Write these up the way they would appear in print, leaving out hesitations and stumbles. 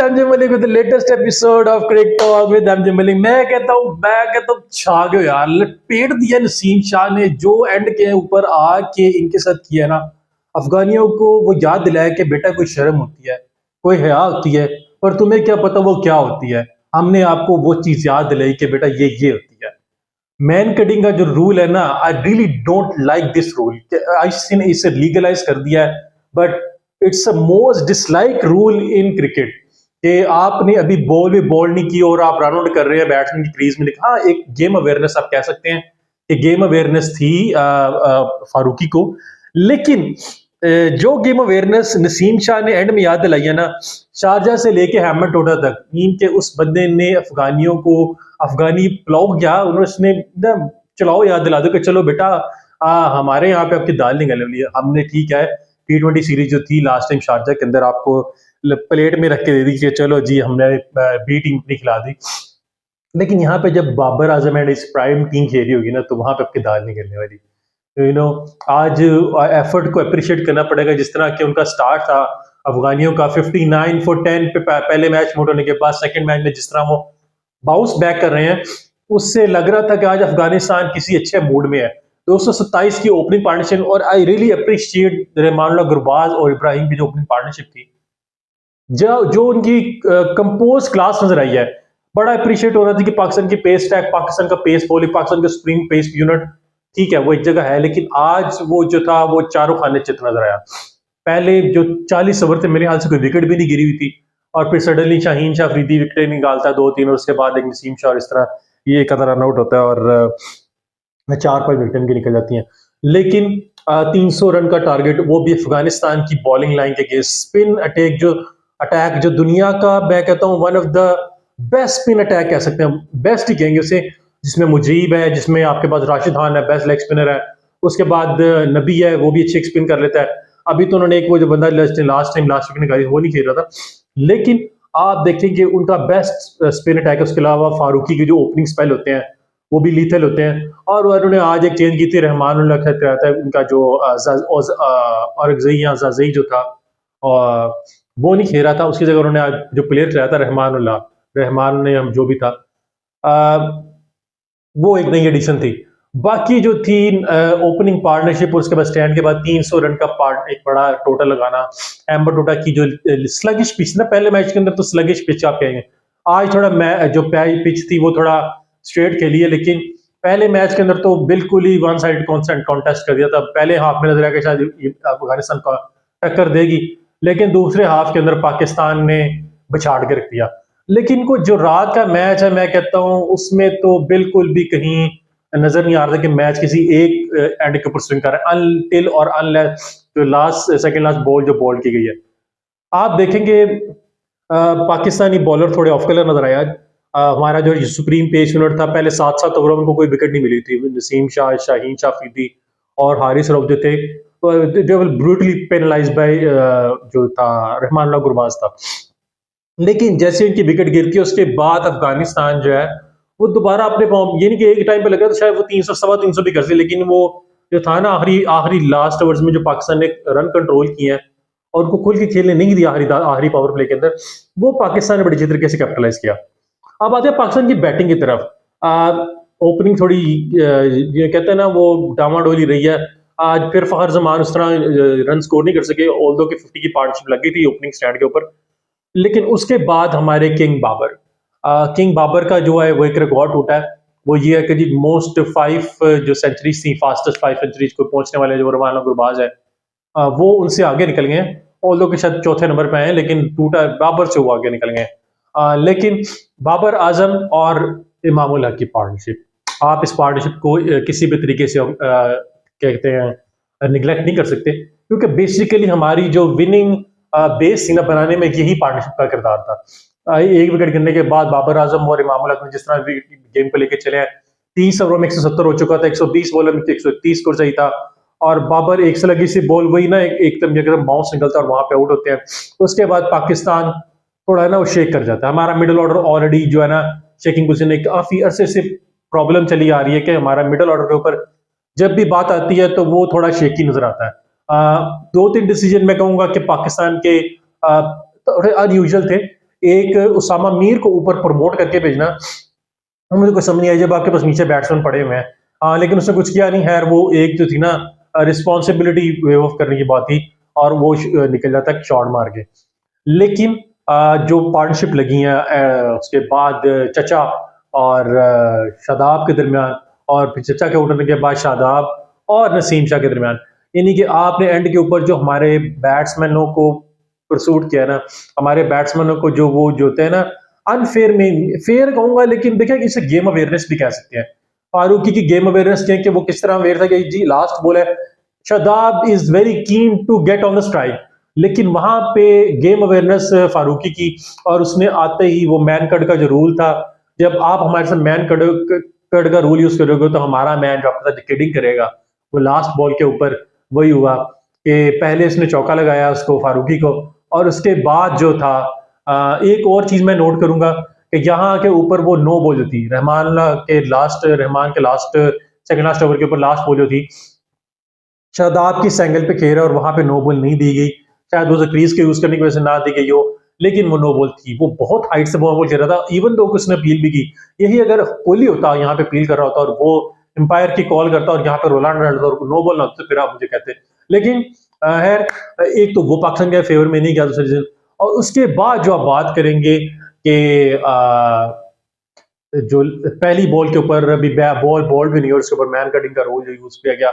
MJ Malik with the latest episode of Crick Talk with MJ Malik. मैं कहता हूँ छा गयो यार, लपेट दिया नसीम शाह ने जो एंड के ऊपर आके इनके साथ किया ना। अफगानियों को वो याद दिलाया कि बेटा कोई शर्म होती है, कोई हया होती है, और तुम्हें क्या पता वो क्या होती है। हमने आपको वो चीज याद दिलाई कि बेटा ये होती है। मैन कटिंग का जो रूल है ना, I really don't like this rule. I ने इसे लीगलाइज कर दिया है, but it's a most dislike rule in cricket कि आपने अभी बॉल भी बॉल नहीं की और आप रन आउट कर रहे हैं बैट्समैन की क्रीज में। हाँ, एक गेम अवेयरनेस आप कह सकते हैं कि गेम अवेयरनेस थी फारूकी को, लेकिन जो गेम अवेयरनेस नसीम शाह ने एंड में याद दिलाई है ना, शारजा से लेके हैमर टोटा तक, टीम के उस बंदे ने अफगानियों को अफगानी प्लाउ किया, उन्होंने चलाओ याद दिला दो कि चलो बेटा हमारे यहाँ पे आपकी दाल नहीं गलने वाली है। हमने ठीक है T20 सीरीज जो थी लास्ट टाइम शारजा के अंदर आपको प्लेट में रख के दे दी कि चलो जी हमने बी टीम नहीं खिला दी, लेकिन यहाँ पे जब बाबर आजम एंड इस प्राइम टीम खेली होगी ना तो वहां पे आपकी दाल नहीं गलने वाली। आज एफर्ट को अप्रिशिएट करना पड़ेगा। जिस तरह के उनका स्टार्ट था अफगानियों का 59 for 10 पे पहले मैच मोट होने के बाद सेकंड मैच में जिस तरह वो बाउंस बैक कर रहे हैं, उससे लग रहा था कि आज अफगानिस्तान किसी अच्छे मूड में है। 227 की ओपनिंग पार्टनरशिप, और I really appreciate Rahmanullah Gurbaz और इब्राहिम की जो ओपनिंग पार्टनरशिप थी, जो उनकी कंपोज क्लास नजर आई है। बड़ा अप्रिशिएट हो रहा था कि पाकिस्तान की पेस अटैक, पाकिस्तान का पेस बॉलिंग, पाकिस्तान का स्प्रिंग पेस यूनिट ठीक है वो एक जगह है, लेकिन आज वो जो था वो चारों खाने चित नजर आया। पहले जो 40 ओवर थे मेरे ख्याल से कोई विकेट भी नहीं गिरी हुई थी, और फिर सडनली शाहीन शाह अफरीदी विकेट निकालता है 2-3, और उसके बाद एक नसीम शाह, और इस तरह ये एक रन आउट होता है और 4-5 विकेट की निकल जाती हैं। लेकिन 300 रन का टारगेट, वो भी अफगानिस्तान की बॉलिंग लाइन के अगेंस्ट। स्पिन अटैक जो दुनिया का मैं कहता हूँ one of the best spin attack कह सकते हैं, बेस्ट ही कहेंगे उसे, जिसमें मुजीब है, जिसमें आपके पास राशिद खान है, बेस्ट लेग स्पिनर है, उसके बाद नबी है, वो भी अच्छी स्पिन कर लेता है। अभी तो उन्होंने एक वो जो बंदा लास्ट वीक निकाली वो नहीं खेल रहा था, लेकिन आप देखेंगे उनका बेस्ट स्पिन अटैक है। उसके अलावा फारूकी के जो ओपनिंग स्पेल होते हैं वो भी लीथल होते हैं, और उन्होंने आज एक चेंज की थी, रहमानुल्लाह कराया था उनका जो और जो था वो नहीं खेल रहा था, उसकी जगह उन्होंने आज जो प्लेयर कराया था रहमान ने हम जो भी था, वो एक नई एडिशन थी। बाकी जो थी ओपनिंग पार्टनरशिप और उसके बाद स्टैंड के बाद 300 रन का पार्ट एक बड़ा टोटल लगाना। एम्बर टोटा की जो स्लगिश पिच ना, पहले मैच के अंदर तो स्लगिश पिच आप कहेंगे, आज थोड़ा जो पिच थी वो थोड़ा स्ट्रेट खेली है, लेकिन पहले मैच के अंदर तो बिल्कुल ही वन साइड कॉन्टेस्ट कर दिया था। पहले हाफ में नजर आया कि शायद अफगानिस्तान को टक्कर देगी, लेकिन दूसरे हाफ के अंदर पाकिस्तान ने बिछाड़ के रख दिया। लेकिन को जो रात का मैच है मैं कहता हूँ उसमें तो बिल्कुल भी कहीं नजर नहीं आ रहा था कि मैच किसी एक एंड के ऊपर स्विंग कर रहा है, अनटिल और अनलेस जो सेकंड लास्ट बॉल जो बॉल की गई है। आप देखेंगे पाकिस्तानी बॉलर थोड़े ऑफ कलर नजर आया। हमारा जो सुप्रीम पेस यूनिट था, पहले 7-7 ओवरों में कोई विकेट नहीं मिली थी। नसीम शाह, शाहीन शाह अफरीदी और हारिस रऊफ जो थे, ब्रूटली पेनलाइज बाय जो था रहमानुल्लाह गुरबाज था। लेकिन जैसे उनकी विकेट गिरती है उसके बाद अफगानिस्तान जो है वो दोबारा अपने फॉर्म, ये नहीं कि एक टाइम पे लगा तो शायद वो 300 350 भी कर सी, लेकिन वो जो था ना आखिरी लास्ट ओवर्स में जो पाकिस्तान ने रन कंट्रोल किए हैं और उनको खुल के खेलने नहीं दिया आखिरी पावर प्ले के अंदर, वो पाकिस्तान ने बड़ी अच्छी तरीके से कैपिटलाइज किया। अब आते हैं पाकिस्तान की बैटिंग की तरफ। ओपनिंग थोड़ी ये कहते हैं ना वो डामाडोली रही है। आज फिर फखर जमान उस तरह रन स्कोर नहीं कर सके, ऑल्दो की 50 की पार्टनरशिप लगी थी ओपनिंग स्टैंड के ऊपर। लेकिन उसके बाद हमारे किंग बाबर का जो है वो एक रिकॉर्ड टूटा है। वो ये है कि जी मोस्ट 5 जो सेंचुरीज थी, फास्टेस्ट 5 सेंचुरीज को पहुंचने वाले जो रहमानुल्लाह गुरबाज है, वो उनसे आगे निकल गए हैं। ऑल्दो के शायद चौथे नंबर पे हैं, लेकिन टूटा बाबर से वो आगे निकल गए हैं। लेकिन बाबर आजम और इमामुल हक की पार्टनरशिप, आप इस पार्टनरशिप को किसी भी तरीके से कहते हैं निगलेक्ट नहीं कर सकते, क्योंकि बेसिकली हमारी जो विनिंग बेस सीना बनाने में यही पार्टनरशिप का किरदार था। एक विकेट गिरने के बाद बाबर आजम और इमामुल हक ने जिस तरह गेम को लेकर चले हैं, 30 ओवरों में 170 हो चुका था, 120 बॉल में 130 स्कोर चाहिए था, और बाबर एक से लगी सी बॉल वही ना एकदम बाउंस निकलता है और वहां पे आउट होते हैं। उसके बाद पाकिस्तान थोड़ा है ना वो शेक कर जाता है। हमारा मिडिल ऑर्डर ऑलरेडी जो है ना शेकिंग पोजीशन में काफी अरसे से प्रॉब्लम चली आ रही है कि हमारा मिडिल ऑर्डर के ऊपर जब भी बात आती है तो वो थोड़ा शेकी नजर आता है। 2-3 डिसीजन मैं कहूंगा कि पाकिस्तान के थोड़े अनयूजुअल थे। एक उसामा मीर को ऊपर प्रमोट करके भेजना, तो मुझे कुछ समझ नहीं आई जब आपके पास नीचे बैट्समैन पड़े हुए हैं। लेकिन उसने कुछ किया नहीं। खैर वो एक जो थी ना रिस्पॉन्सिबिलिटी वेव ऑफ करने की बात थी, और वो निकल जाता है शॉट मार के। लेकिन जो पार्टनरशिप लगी है उसके बाद चचा और शादाब के दरमियान, और फिर चचा के उठने के बाद शादाब और नसीम शाह के दरमियान, यानी कि आपने एंड के ऊपर जो हमारे बैट्समैनों को परसूट किया ना, हमारे बैट्समैनों को जो वो जो होते हैं ना अनफेयर, में फेयर कहूंगा, लेकिन देखिए इसे गेम अवेयरनेस भी कह सकते हैं। फारूकी की गेम अवेयरनेस क्या कि वो किस तरह अवेयर था कि जी लास्ट बॉल है, Shadab is very keen to get on the strike, लेकिन वहां पे गेम अवेयरनेस फारूकी की, और उसने आते ही वो मैन कट का जो रूल था, जब आप हमारे साथ मैन कट का रूल यूज करोगे तो हमारा मैन जो आपके साथ विकेटिंग करेगा, वो लास्ट बॉल के ऊपर वही हुआ कि पहले उसने चौका लगाया उसको फारूकी को, और उसके बाद जो था एक और चीज मैं नोट करूंगा कि यहाँ के ऊपर वो नो बॉल जो थी रहमान के लास्ट सेकंड लास्ट ओवर के ऊपर लास्ट बॉल जो थी, शादाब की एंगल पे खेल रहा और वहां पे नो बॉल नहीं दी गई, शायद वो क्रीज के यूज करने की वजह से ना दी गई हो, लेकिन वो नो बॉल थी। वो बहुत हाइट से बॉल खेल रहा था, इवन दो उसने अपील भी की। यही अगर कोहली होता यहाँ पे अपील कर रहा होता और वो एम्पायर की कॉल करता और यहाँ पे रोलांड डालता और नो बॉल ना होता, तो फिर आप मुझे कहते। लेकिन खैर एक तो वो पाकिस्तान के फेवर में नहीं गया दूसरे दिन, और उसके बाद जो आप बात करेंगे कि जो पहली बॉल के ऊपर अभी बॉल भी नहीं, और उसके ऊपर मैन कटिंग का रूल जो यूज किया गया,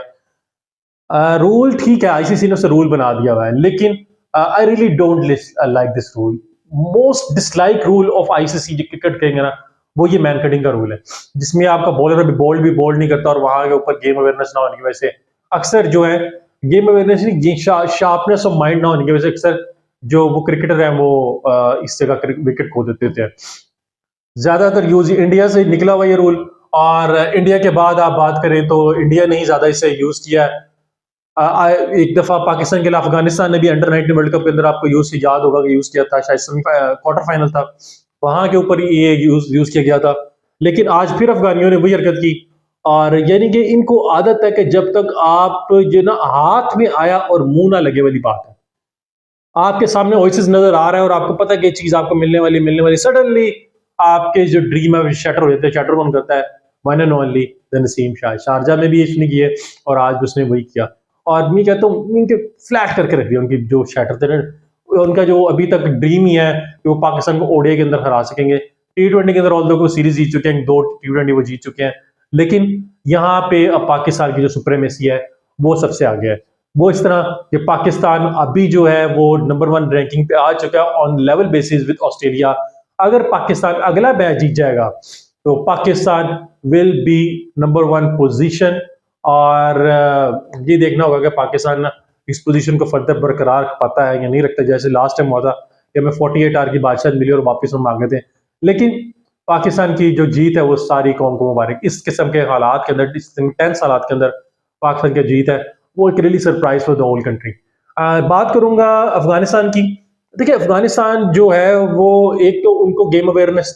रूल ठीक है, आईसीसी ने उसे रूल बना दिया हुआ है, लेकिन आई really don't like this rule. Most dislike rule of ICC जो क्रिकेट कहेंगे ना, वो ये मैन कटिंग का रूल है, जिसमें आपका बॉलर अभी बॉल भी बॉल नहीं करता, और वहां के ऊपर गेम अवेयरनेस ना होने की वजह से अक्सर जो है गेम अवेयरनेस नहीं, शार्पनेस ऑफ माइंड ना होने की वजह से अक्सर जो वो क्रिकेटर हैं वो इस जगह विकेट खो देते थे। ज्यादातर यूज इंडिया से निकला हुआ ये रूल, और इंडिया के बाद आप बात करें तो इंडिया ने ही ज्यादा इसे यूज किया है। एक दफा पाकिस्तान के लिए अफगानिस्तान ने भी अंडर 19 वर्ल्ड कप के अंदर आपको याद होगा कि यूज किया था, शायद क्वार्टर फाइनल था, वहां के ऊपर ये यूज किया गया था। लेकिन आज फिर अफगानियों ने वही हरकत की, और यानी कि इनको आदत है कि जब तक आप जो ना हाथ में आया और मुंह ना लगे वाली बात है, आपके सामने ओएसिस नजर आ रहा है और आपको पता है कि चीज आपको मिलने वाली सडनली आपके जो ड्रीम है शटर हो जाते हैं। शटर कौन करता है? One and only Naseem Shah. Sharjah में भी इसने किए और आज भी उसने वही किया, और मैं कहता हूँ इनके फ्लैट करके रख दिया उनकी जो शटर थे ना। उनका जो अभी तक ड्रीम ही है कि वो पाकिस्तान को ओडीआई के अंदर हरा सकेंगे। T20 के अंदर ऑल दो को सीरीज जीत चुके हैं, 2 T20 वो जीत चुके हैं, लेकिन यहाँ पे अब पाकिस्तान की जो सुप्रीमेसी है वो सबसे आगे है। वो इस तरह कि पाकिस्तान अभी जो है वो नंबर 1 रैंकिंग पे आ चुका है on level basis with Australia. अगर पाकिस्तान अगला मैच जीत जाएगा तो Pakistan will be number 1 position, और ये देखना होगा कि पाकिस्तान इस पोजीशन को फर्दर बरकरार पाता है या नहीं रखता। जैसे लास्ट टाइम हुआ था कि हमें 48 आवर की बादशाह मिली और वापस हम मांगे थे, लेकिन पाकिस्तान की जो जीत है वो सारी कौम को मुबारक। इस किस्म के हालात के अंदर, इस टेंस हालात के अंदर पाकिस्तान की जीत है वो एक really surprise for the whole country. बात करूंगा अफगानिस्तान की। देखिए अफगानिस्तान जो है वो एक तो उनको गेम अवेयरनेस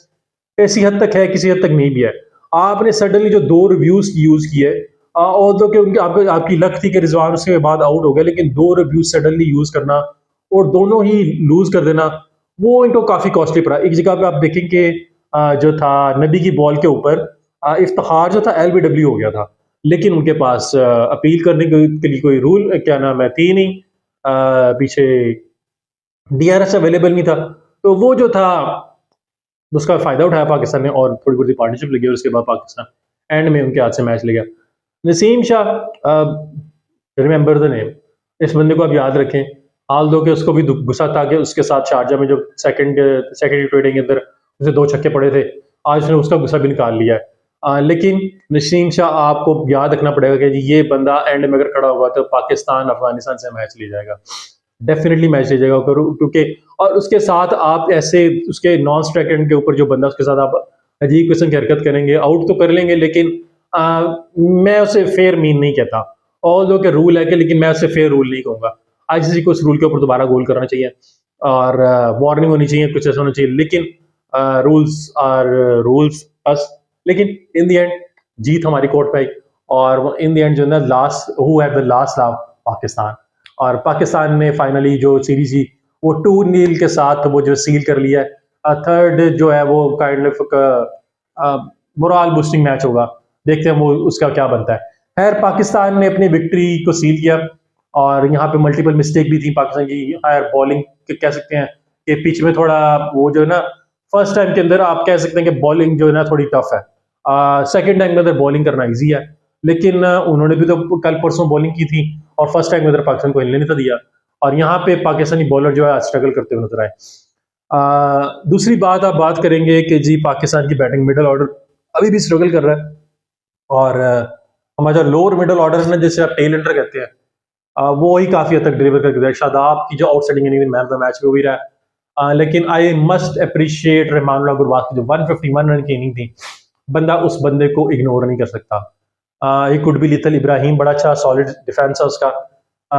ऐसी हद तक है, किसी हद तक नहीं भी है। आपने सडनली जो 2 रिव्यूज यूज किए, और तो कि उनकी आपकी लक थी कि रिजवान उसके बाद आउट हो गया, लेकिन 2 रिव्यूज सडनली यूज करना और दोनों ही लूज कर देना, वो इनको काफी कॉस्टली पड़ा। एक जगह पे आप देखेंगे जो था नबी की बॉल के ऊपर इफ्तिखार जो था LBW हो गया था, लेकिन उनके पास अपील करने के लिए कोई रूल क्या नाम है थी नहीं, पीछे DRS अवेलेबल नहीं था, तो वो जो था उसका फायदा उठाया पाकिस्तान ने और थोड़ी बहुत पार्टनरशिप लगी, और उसके बाद पाकिस्तान एंड में उनके हाथ से मैच ले गया। Naseem Shah, remember the name, इस बंदे को आप याद रखें। हाल दो के उसको भी गुस्सा था कि उसके साथ शारजा में जो सेकंड T20 के अंदर उसे 2 छक्के पड़े थे, आज उसने उसका गुस्सा भी निकाल लिया है। लेकिन नसीम शाह आपको याद रखना पड़ेगा कि ये बंदा एंड में अगर खड़ा हुआ तो पाकिस्तान अफगानिस्तान से मैच ले जाएगा, डेफिनेटली मैच ले जाएगा, क्योंकि और उसके साथ आप ऐसे उसके नॉन स्ट्राइक एंड के ऊपर जो बंदा उसके साथ आप अजीब किस्म की हरकत करेंगे, आउट तो कर लेंगे, लेकिन मैं उसे फेयर मीन नहीं कहता। ऑल दो के रूल है कि, लेकिन मैं उसे फेयर रूल नहीं कहूंगा। आईसीसी को उस रूल के ऊपर दोबारा गोल करना चाहिए और वार्निंग होनी चाहिए, कुछ ऐसा होना चाहिए, लेकिन रूल्स आर रूल्स बस। लेकिन इन द एंड जीत हमारी कोर्ट पे आई, और इन द एंड जो है ना last who have the last लाव पाकिस्तान, और पाकिस्तान ने फाइनली जो सीरीज थी वो 2-0 के साथ वो जो सील कर लिया है। थर्ड जो है वो kind of moral boosting match होगा। देखते हैं वो उसका क्या बनता है। खैर, पाकिस्तान ने अपनी विक्ट्री को सील किया और यहाँ पे मल्टीपल मिस्टेक भी थी पाकिस्तान की। हायर बॉलिंग कह सकते हैं कि पिच में थोड़ा वो जो है ना, फर्स्ट टाइम के अंदर आप कह सकते हैं कि बॉलिंग जो है ना थोड़ी टफ है। सेकेंड टाइम के अंदर बॉलिंग करना ईजी है, लेकिन उन्होंने भी तो कल परसों बॉलिंग की थी और फर्स्ट टाइम के अंदर पाकिस्तान को हिलने नहीं था दिया, और यहाँ पे पाकिस्तानी बॉलर जो है स्ट्रगल करते हुए नजर आए। दूसरी बात आप बात करेंगे कि जी पाकिस्तान की बैटिंग मिडल ऑर्डर अभी भी स्ट्रगल कर रहा है, और हमारा जो लोअर मिडल ऑर्डर है ना, जिसे आप टेल एंडर कहते हैं, वो ही काफी हद तक डिलीवर करके दिया। शादाब की जो outstanding inning man of the match भी हो भी रहा है, लेकिन I must appreciate Rahmanullah Gurbaz की जो 151 रन की इनिंग थी, बंदा उस बंदे को इग्नोर नहीं कर सकता। He could be lethal Ibrahim, बड़ा अच्छा सॉलिड डिफेंस है उसका,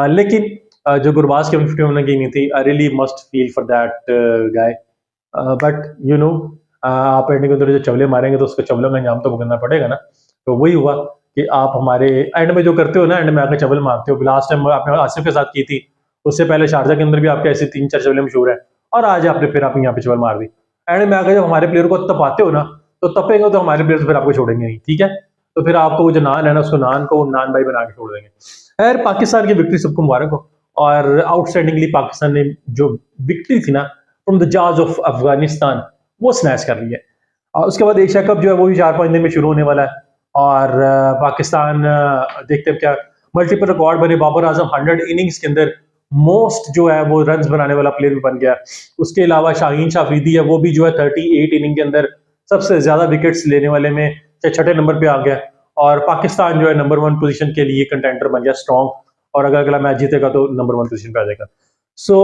लेकिन जो गुरबाज की 151 रन की इनिंग थी, I really must feel for that guy. But you know, आप एंड के अंदर जो चवले मारेंगे तो उसको चवलों का अंजाम तो भुगतना पड़ेगा ना। तो वही हुआ कि आप हमारे एंड में जो करते हो ना, एंड में आकर चवल मारते हो। लास्ट टाइम आपने आसिफ के साथ की थी, उससे पहले शारजा के अंदर भी आपके ऐसे 3-4 चवले मशहूर है, और आज आपने फिर आप यहाँ पे चवल मार दी। एंड में आकर जब हमारे प्लेयर को तपाते हो ना, तो तपेंगे तो हमारे प्लेयर फिर आपको छोड़ेंगे नहीं, ठीक है। तो फिर आपको वो जो नान है ना, उसको नान को नान भाई बना के छोड़ देंगे। खैर, पाकिस्तान की विक्ट्री सबको मुबारक हो, और आउटस्टैंडिंगली पाकिस्तान ने जो विक्ट्री थी ना फ्रॉम द जाज ऑफ अफगानिस्तान, वो स्नैच कर ली है। और उसके बाद एशिया कप जो है वो भी 4-5 दिन में शुरू होने वाला है, और पाकिस्तान देखते हैं क्या मल्टीपल रिकॉर्ड बने। बाबर आजम 100 इनिंग्स के अंदर मोस्ट जो है वो रन्स बनाने वाला प्लेयर भी बन गया। उसके अलावा शाहीन शाह अफरीदी है, वो भी जो है 38 इनिंग के अंदर सबसे ज्यादा विकेट्स लेने वाले में छठे नंबर पे आ गया, और पाकिस्तान जो है नंबर 1 पोजीशन के लिए कंटेंडर बन गया स्ट्रॉन्ग, और अगर अगला मैच जीतेगा तो नंबर 1 पोजीशन पे आ जाएगा। सो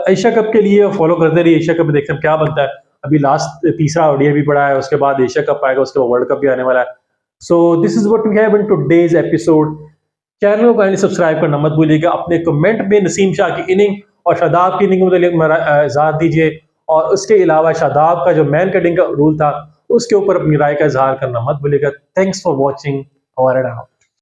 एशिया कप के लिए फॉलो करते रहिए। एशिया कप में देखते हैं क्या बनता है। अभी लास्ट तीसरा ओडीआई भी पड़ा है, उसके बाद एशिया कप आएगा, उसके बाद वर्ल्ड कप भी आने वाला है। So this is what we have in today's episode. Channel को काइंडली सब्सक्राइब करना मत भूलिएगा। अपने कमेंट में नसीम शाह की इनिंग और शादाब की इनिंग में इज़हार दीजिए, और उसके अलावा शादाब का जो मैन कटिंग का रूल था उसके ऊपर अपनी राय का इजहार करना मत भूलिएगा। Thanks for watching, over and out.